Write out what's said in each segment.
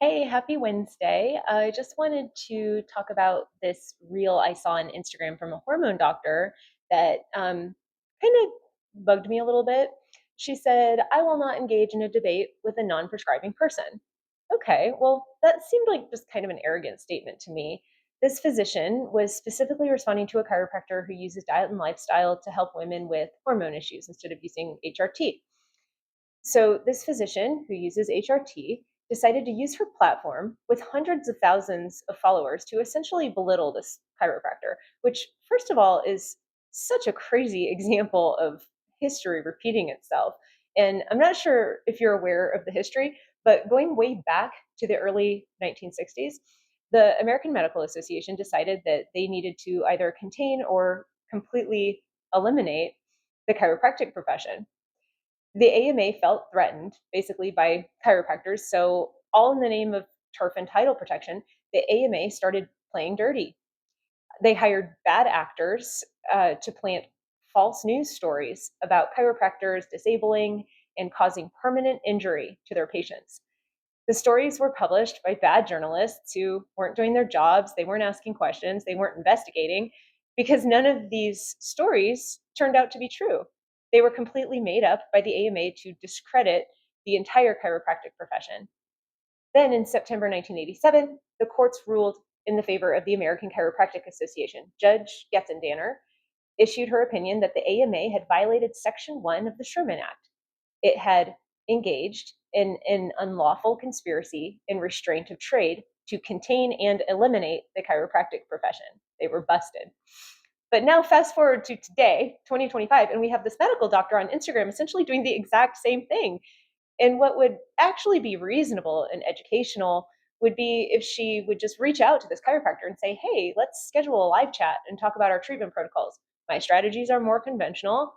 Hey, happy Wednesday. I just wanted to talk about this reel I saw on Instagram from a hormone doctor that kind of bugged me a little bit. She said, I will not engage in a debate with a non prescribing person. Okay, well, that seemed like just kind of an arrogant statement to me. This physician was specifically responding to a chiropractor who uses diet and lifestyle to help women with hormone issues instead of using HRT. So, this physician who uses HRT decided to use her platform with hundreds of thousands of followers to essentially belittle this chiropractor, which, first of all, is such a crazy example of history repeating itself. And I'm not sure if you're aware of the history, but going way back to the early 1960s, the American Medical Association decided that they needed to either contain or completely eliminate the chiropractic profession. The AMA felt threatened basically by chiropractors. So, all in the name of turf and title protection, the AMA started playing dirty. They hired bad actors to plant false news stories about chiropractors disabling and causing permanent injury to their patients. The stories were published by bad journalists who weren't doing their jobs, they weren't asking questions, they weren't investigating, because none of these stories turned out to be true. They were completely made up by the AMA to discredit the entire chiropractic profession. Then in September 1987, the courts ruled in the favor of the American Chiropractic Association. Judge Getzendanner issued her opinion that the AMA had violated Section 1 of the Sherman Act. It had engaged in an unlawful conspiracy in restraint of trade to contain and eliminate the chiropractic profession. They were busted. But now, fast forward to today, 2025, and we have this medical doctor on Instagram essentially doing the exact same thing. And what would actually be reasonable and educational would be if she would just reach out to this chiropractor and say, hey, let's schedule a live chat and talk about our treatment protocols. My strategies are more conventional,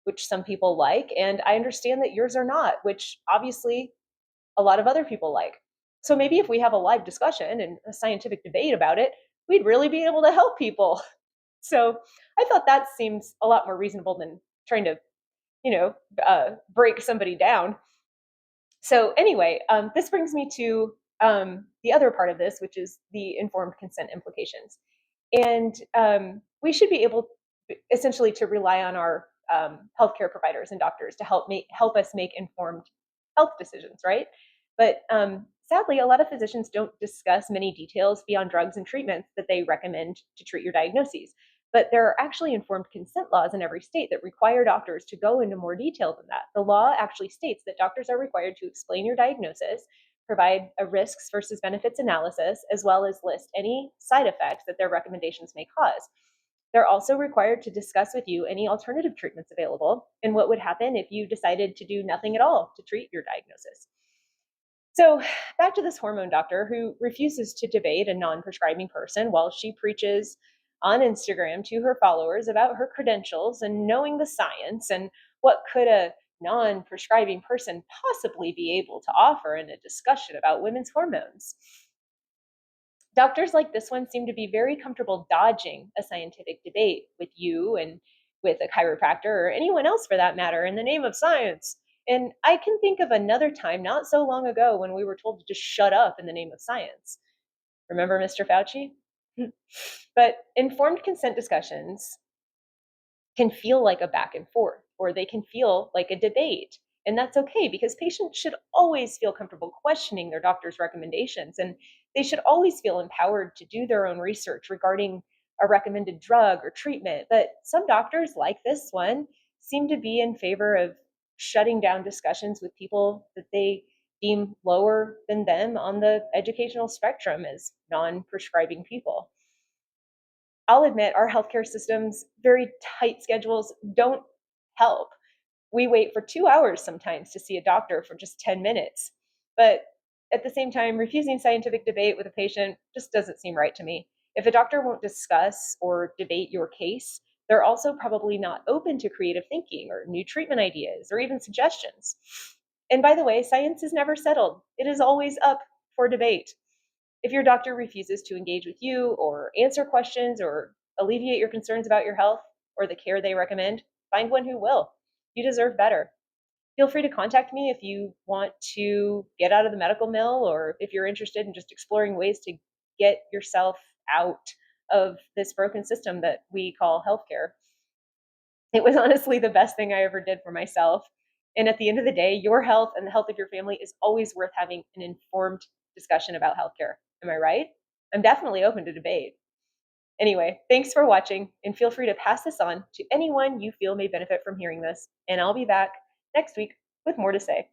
which some people like, and I understand that yours are not, which obviously a lot of other people like. So maybe if we have a live discussion and a scientific debate about it, we'd really be able to help people. So I thought that seems a lot more reasonable than trying to, break somebody down. So anyway, this brings me to the other part of this, which is the informed consent implications. And we should be able, essentially, to rely on our healthcare providers and doctors to help us make informed health decisions, right? But sadly, a lot of physicians don't discuss many details beyond drugs and treatments that they recommend to treat your diagnoses. But there are actually informed consent laws in every state that require doctors to go into more detail than that. The law actually states that doctors are required to explain your diagnosis, provide a risks versus benefits analysis, as well as list any side effects that their recommendations may cause. They're also required to discuss with you any alternative treatments available and what would happen if you decided to do nothing at all to treat your diagnosis. So, back to this hormone doctor who refuses to debate a non prescribing person while she preaches on Instagram to her followers about her credentials and knowing the science and what could a non prescribing person possibly be able to offer in a discussion about women's hormones. Doctors like this one seem to be very comfortable dodging a scientific debate with you and with a chiropractor or anyone else for that matter in the name of science. And I can think of another time not so long ago when we were told to just shut up in the name of science. Remember Mr. Fauci? But informed consent discussions can feel like a back and forth, or they can feel like a debate. And that's okay because patients should always feel comfortable questioning their doctor's recommendations. And they should always feel empowered to do their own research regarding a recommended drug or treatment. But some doctors, like this one, seem to be in favor of shutting down discussions with people that they deem lower than them on the educational spectrum as non prescribing people. I'll admit our healthcare system's very tight schedules don't help. We wait for 2 hours sometimes to see a doctor for just 10 minutes. But at the same time, refusing scientific debate with a patient just doesn't seem right to me. If a doctor won't discuss or debate your case, they're also probably not open to creative thinking or new treatment ideas or even suggestions. And by the way, science is never settled, it is always up for debate. If your doctor refuses to engage with you or answer questions or alleviate your concerns about your health or the care they recommend, find one who will. You deserve better. Feel free to contact me if you want to get out of the medical mill, or if you're interested in just exploring ways to get yourself out of this broken system that we call healthcare. It was honestly the best thing I ever did for myself. And at the end of the day, your health and the health of your family is always worth having an informed discussion about healthcare. Am I right? I'm definitely open to debate. Anyway, thanks for watching, and feel free to pass this on to anyone you feel may benefit from hearing this. And I'll be back next week with more to say.